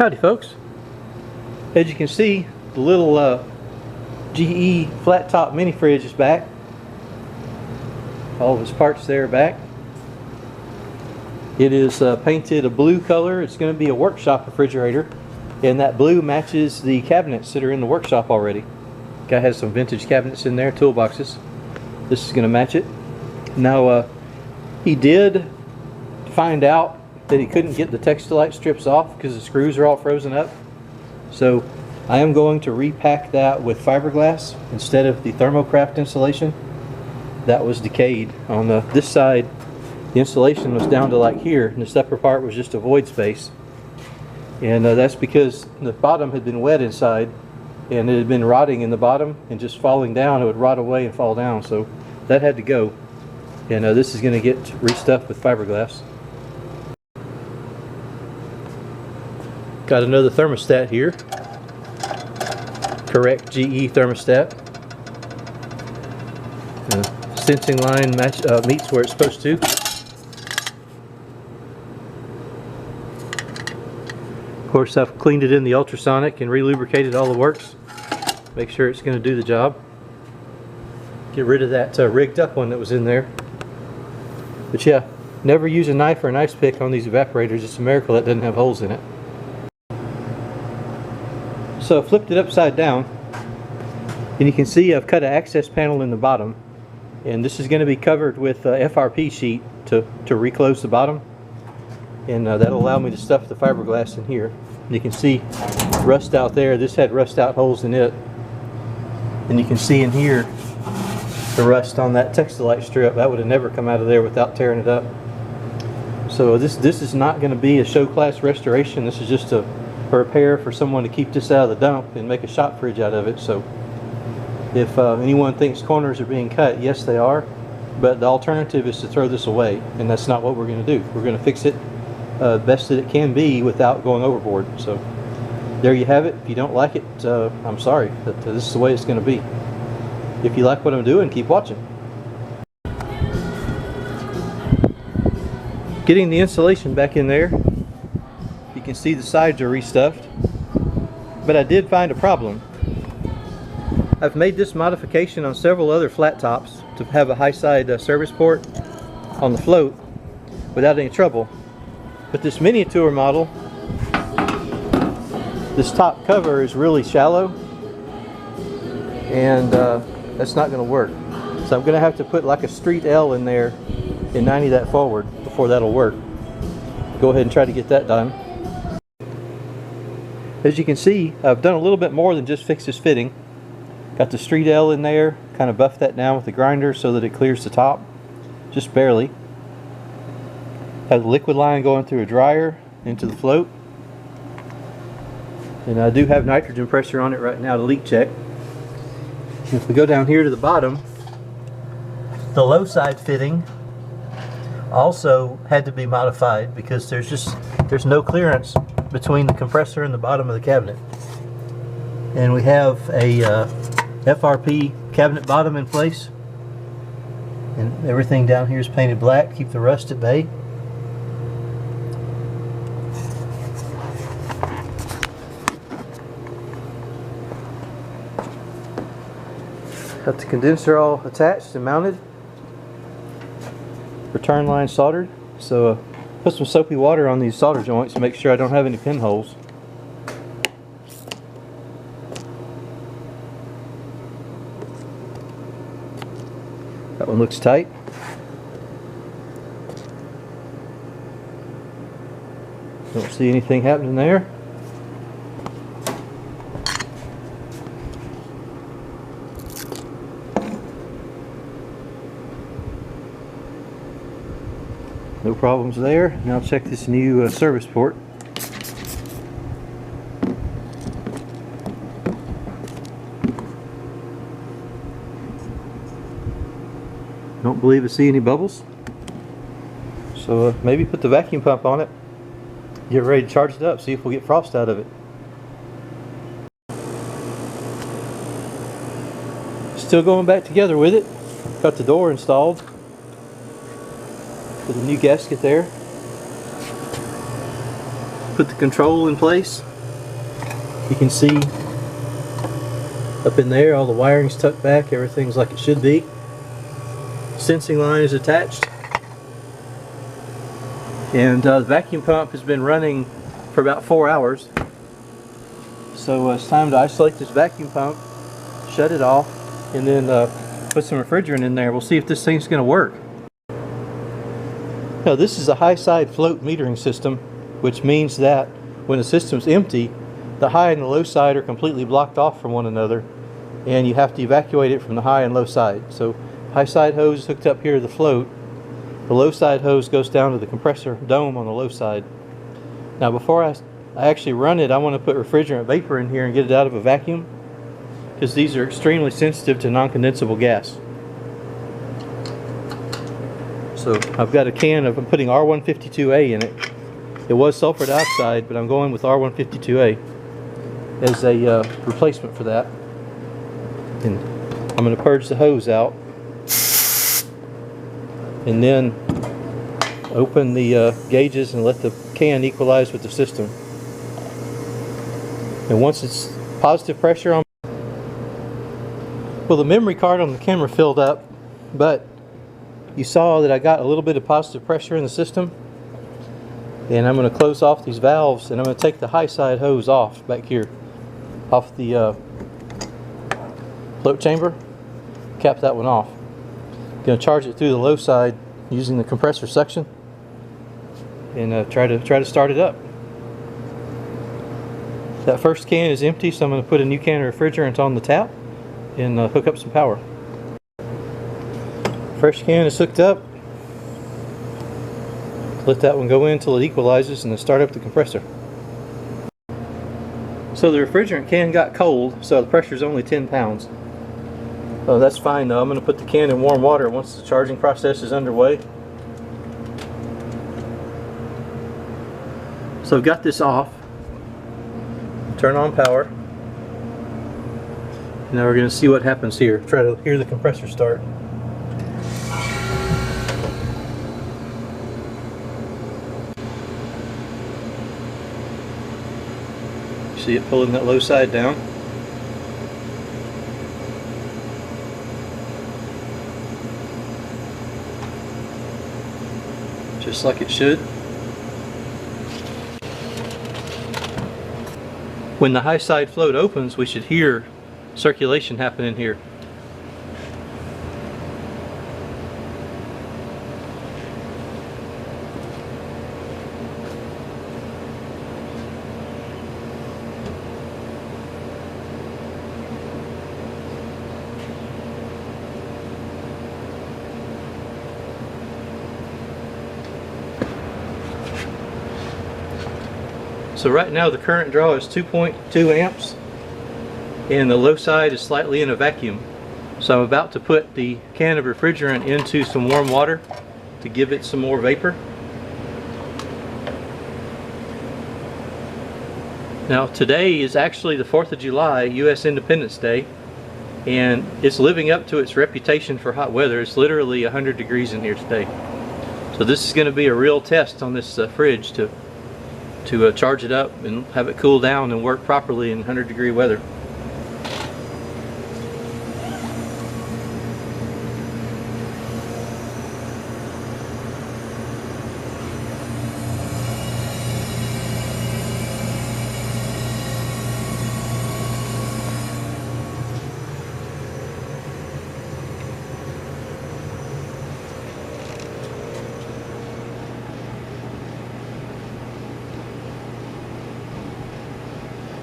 Howdy folks. As you can see, the little GE flat top mini fridge is back. All of its parts there are back. It is painted a blue color. It's going to be a workshop refrigerator, and that blue matches the cabinets that are in the workshop already. Guy has some vintage cabinets in there, toolboxes. This is going to match it. Now he did find out that he couldn't get the Textilite strips off because the screws are all frozen up. So I am going to repack that with fiberglass instead of the thermocraft insulation. That was decayed. On this side, the insulation was down to like here, and this upper part was just a void space. And that's because the bottom had been wet inside, and it had been rotting in the bottom, and just falling down, it would rot away and fall down. So that had to go. And this is going to get restuffed with fiberglass. Got another thermostat here. Correct GE thermostat. Sensing line meets where it's supposed to. Of course, I've cleaned it in the ultrasonic and re-lubricated all the works. Make sure it's going to do the job. Get rid of that rigged up one that was in there. But yeah, never use a knife or an ice pick on these evaporators. It's a miracle that doesn't have holes in it. So I flipped it upside down, and you can see I've cut an access panel in the bottom, and this is going to be covered with a FRP sheet to reclose the bottom, and that'll allow me to stuff the fiberglass in here. And you can see rust out there. This had rust out holes in it, and you can see in here the rust on that Textilite strip. That would have never come out of there without tearing it up. So this is not going to be a show class restoration. This is just a repair for someone to keep this out of the dump and make a shop fridge out of it. So if anyone thinks corners are being cut, yes they are, but the alternative is to throw this away, and that's not what we're going to do. We're going to fix it best that it can be without going overboard. So there you have it. If you don't like it, I'm sorry, but this is the way it's going to be. If you like what I'm doing, keep watching. Getting the insulation back in there. You can see the sides are restuffed, but I did find a problem. I've made this modification on several other flat tops to have a high side service port on the float without any trouble. But this miniature model, this top cover is really shallow, and that's not going to work. So I'm going to have to put like a street L in there and 90 that forward before that'll work. Go ahead and try to get that done. As you can see, I've done a little bit more than just fix this fitting. Got the street L in there, kind of buffed that down with the grinder so that it clears the top, just barely. Have the liquid line going through a dryer into the float. And I do have nitrogen pressure on it right now to leak check. If we go down here to the bottom, the low side fitting also had to be modified because there's no clearance between the compressor and the bottom of the cabinet. And we have a FRP cabinet bottom in place, and everything down here is painted black, keep the rust at bay. Got the condenser all attached and mounted. Return line soldered. So put some soapy water on these solder joints to make sure I don't have any pinholes. That one looks tight. Don't see anything happening there. No problems there. Now check this new service port. Don't believe I see any bubbles. So maybe put the vacuum pump on it. Get ready to charge it up. See if we'll get frost out of it. Still going back together with it. Got the door installed. Put a new gasket there. Put the control in place. You can see up in there all the wiring's tucked back, everything's like it should be. Sensing line is attached, and the vacuum pump has been running for about 4 hours. So it's time to isolate this vacuum pump, shut it off, and then put some refrigerant in there. We'll see if this thing's going to work. Now this is a high side float metering system, which means that when the system's empty, the high and the low side are completely blocked off from one another, and you have to evacuate it from the high and low side. So high side hose is hooked up here to the float. The low side hose goes down to the compressor dome on the low side. Now before I actually run it, I want to put refrigerant vapor in here and get it out of a vacuum, because these are extremely sensitive to non-condensable gas. So I've got a can of, I'm putting R152A in it. It was sulfur dioxide, but I'm going with R152A as a replacement for that. And I'm going to purge the hose out, and then open the gauges and let the can equalize with the system. And once it's positive pressure on, well, the memory card on the camera filled up, but you saw that I got a little bit of positive pressure in the system. And I'm going to close off these valves, and I'm going to take the high side hose off back here, off the float chamber. Cap that one off. Going to charge it through the low side using the compressor suction, and try to start it up. That first can is empty, so I'm going to put a new can of refrigerant on the tap and hook up some power. Fresh can is hooked up. Let that one go in until it equalizes, and then start up the compressor. So the refrigerant can got cold, so the pressure is only 10 pounds. That's fine though. I'm going to put the can in warm water once the charging process is underway. So I've got this off. Turn on power. Now we're going to see what happens here. Try to hear the compressor start. See it pulling that low side down. Just like it should. When the high side float opens, we should hear circulation happening here. So right now the current draw is 2.2 amps, and the low side is slightly in a vacuum. So I'm about to put the can of refrigerant into some warm water to give it some more vapor. Now today is actually the 4th of July, U.S. Independence Day, and it's living up to its reputation for hot weather. It's literally 100 degrees in here today. So this is going to be a real test on this fridge to charge it up and have it cool down and work properly in 100-degree weather.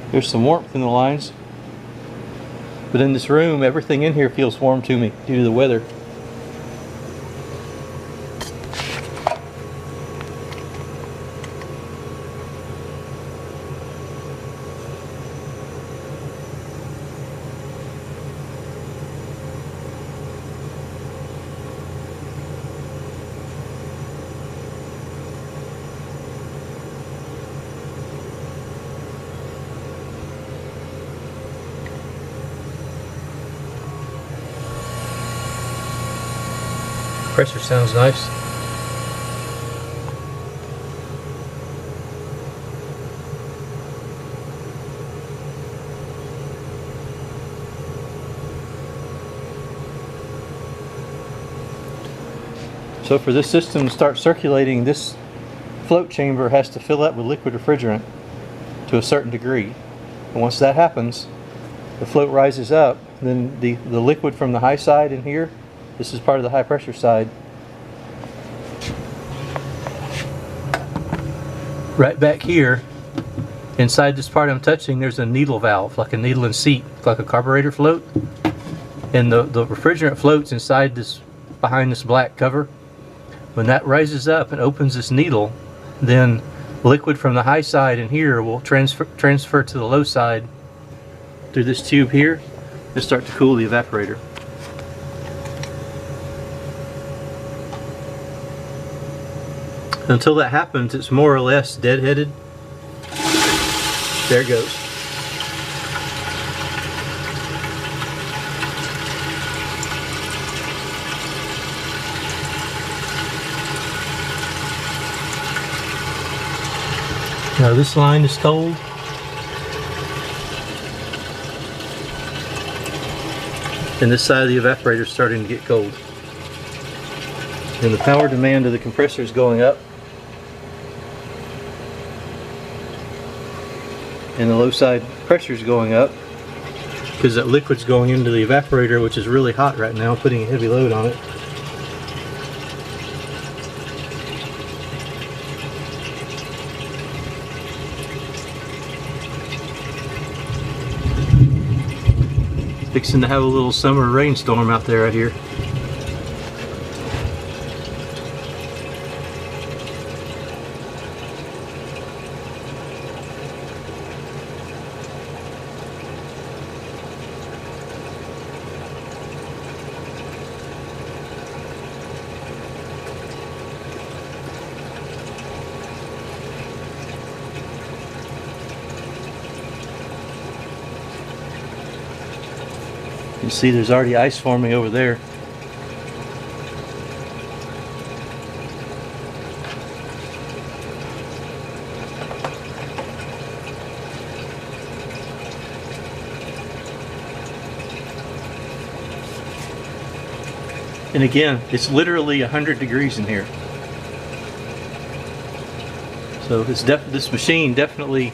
There's some warmth in the lines, but in this room everything in here feels warm to me due to the weather. Compressor sounds nice. So for this system to start circulating, this float chamber has to fill up with liquid refrigerant to a certain degree. And once that happens, the float rises up, then the liquid from the high side in here, this is part of the high pressure side, right back here, inside this part I'm touching, there's a needle valve, like a needle and seat, like a carburetor float. And the refrigerant floats inside this, behind this black cover. When that rises up and opens this needle, then liquid from the high side in here will transfer to the low side through this tube here and start to cool the evaporator. Until that happens, it's more or less deadheaded. There it goes. Now this line is cold. And this side of the evaporator is starting to get cold. And the power demand of the compressor is going up. And the low side pressure is going up because that liquid's going into the evaporator, which is really hot right now, putting a heavy load on it. Fixing to have a little summer rainstorm out there right here. You see there's already ice forming over there. And again, it's literally 100 degrees in here. So this machine definitely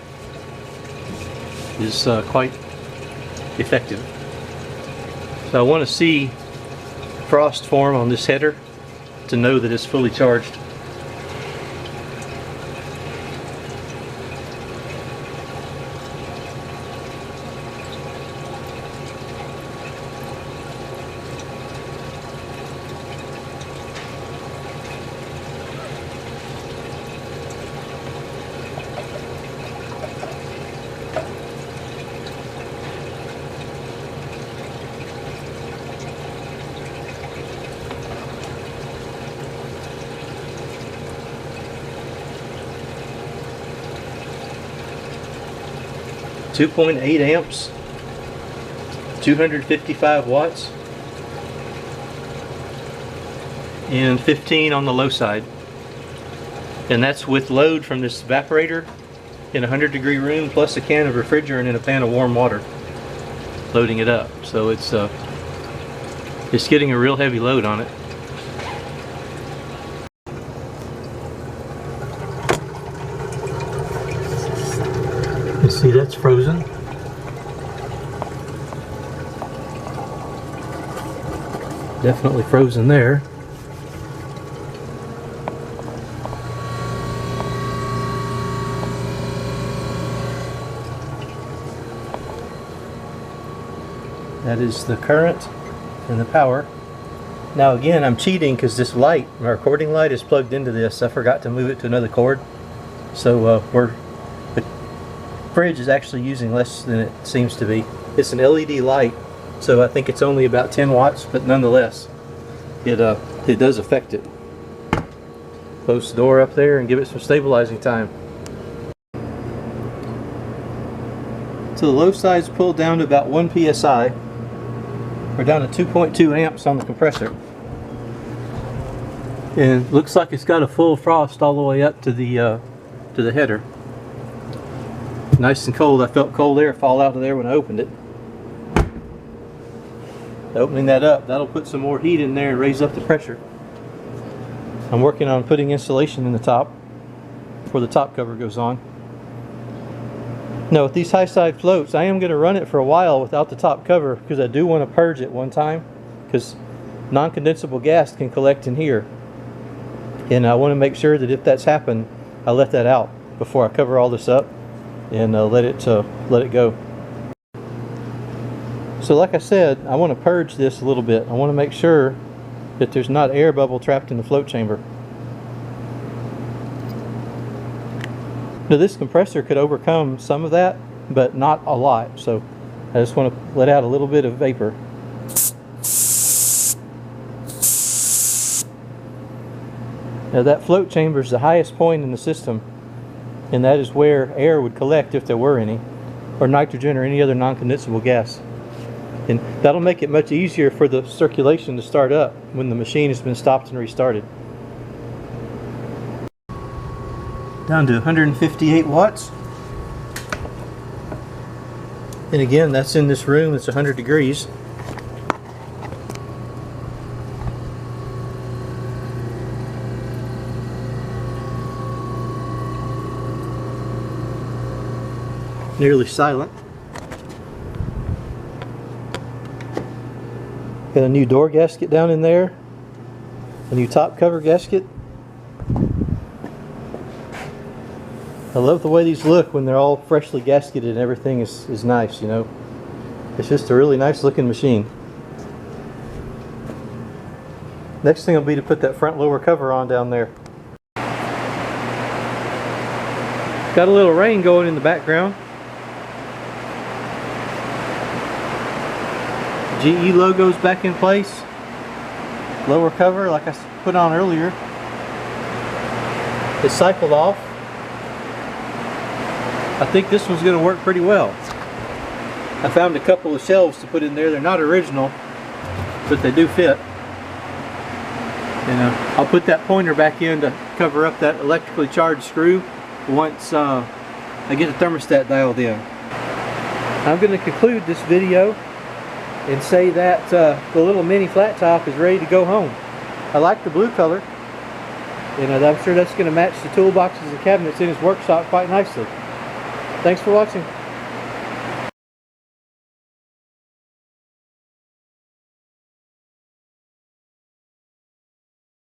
is quite effective. So I want to see frost form on this header to know that it's fully charged. .8 amps, 255 watts, and 15 on the low side. And that's with load from this evaporator in a 100-degree room, plus a can of refrigerant and a pan of warm water loading it up. So it's getting a real heavy load on it. You see that's frozen. Definitely frozen there. That is the current and the power. Now again, I'm cheating because this light, my recording light, is plugged into this. I forgot to move it to another cord. So the fridge is actually using less than it seems to be. It's an LED light, so I think it's only about 10 watts, but nonetheless, it does affect it. Close the door up there and give it some stabilizing time. So the low side's pulled down to about 1 psi. We're down to 2.2 amps on the compressor. And it looks like it's got a full frost all the way up to the header. Nice and cold. I felt cold air fall out of there when I opened it. Opening that up, that'll put some more heat in there and raise up the pressure. I'm working on putting insulation in the top before the top cover goes on. Now with these high side floats, I am going to run it for a while without the top cover because I do want to purge it one time, because non-condensable gas can collect in here, and I want to make sure that if that's happened, I let that out before I cover all this up and let it go. So like I said, I want to purge this a little bit. I want to make sure that there's not air bubble trapped in the float chamber. Now this compressor could overcome some of that, but not a lot, so I just want to let out a little bit of vapor. Now that float chamber is the highest point in the system, and that is where air would collect if there were any, or nitrogen or any other non-condensable gas. And that'll make it much easier for the circulation to start up when the machine has been stopped and restarted. Down to 158 watts. And again, that's in this room that's 100 degrees. Nearly silent. Got a new door gasket down in there, a new top cover gasket. I love the way these look when they're all freshly gasketed and everything is nice, you know. It's just a really nice looking machine. Next thing will be to put that front lower cover on down there. Got a little rain going in the background. GE logo's back in place. Lower cover, like I put on earlier, it's cycled off. I think this one's going to work pretty well. I found a couple of shelves to put in there. They're not original, but they do fit. And I'll put that pointer back in to cover up that electrically charged screw once I get the thermostat dialed in. I'm going to conclude this video and say that the little mini flat top is ready to go home. I like the blue color, and I'm sure that's going to match the toolboxes and cabinets in his workshop quite nicely. Thanks for watching.